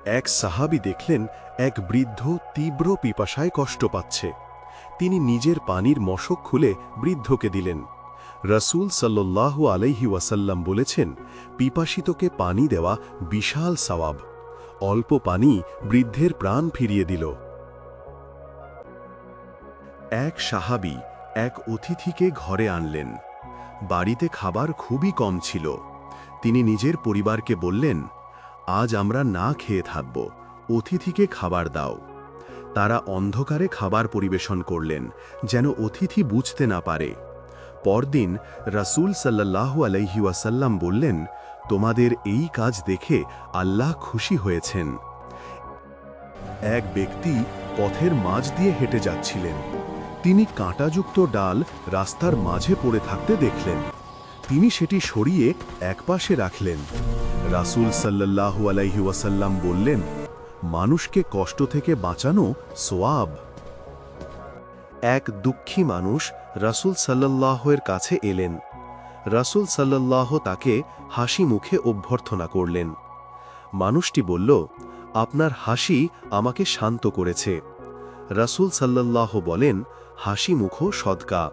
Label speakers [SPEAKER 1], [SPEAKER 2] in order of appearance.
[SPEAKER 1] এক সাহাবী দেখলেন এক বৃদ্ধ তীব্র পিপাসায় কষ্ট পাচ্ছে। তিনি নিজের পানির মশক খুলে বৃদ্ধকে দিলেন। রাসূল সাল্লাল্লাহু আলাইহি ওয়াসাল্লাম বলেছেন, পিপাসিতকে পানি দেওয়া বিশাল সওয়াব। অল্প পানি বৃদ্ধের প্রাণ ফিরিয়ে দিল। এক সাহাবী এক অতিথিকে ঘরে আনলেন। বাড়িতে খাবার খুবই কম ছিল। তিনি নিজের পরিবারকে বললেন, আজ আমরা না খেয়ে থাকব, অতিথিকে খাবার দাও। তারা অন্ধকারে খাবার পরিবেশন করলেন, যেন অতিথি বুঝতে না পারে। পরদিন রাসূল সাল্লাল্লাহু আলাইহি ওয়াসাল্লাম বললেন, তোমাদের এই কাজ দেখে আল্লাহ খুশি হয়েছেন। এক ব্যক্তি পথের মাঝ দিয়ে হেঁটে যাচ্ছিলেন। তিনি কাঁটাযুক্ত ডাল রাস্তার মাঝে পড়ে থাকতে দেখলেন। তিনি সেটি সরিয়ে একপাশে রাখলেন। রাসূল সাল্লাল্লাহু আলাইহি ওয়াসাল্লাম বললেন, মানুষকে কষ্ট থেকে বাঁচানো সোয়াব। এক দুঃখী মানুষ রাসূল সাল্লাল্লাহু-এর কাছে এলেন। রাসূল সাল্লাল্লাহু তাকে হাসি মুখে অভ্যর্থনা করলেন। মানুষটি বলল, আপনার হাসি আমাকে শান্ত করেছে। রাসূল সাল্লাল্লাহু বলেন, হাসি মুখও সদকা।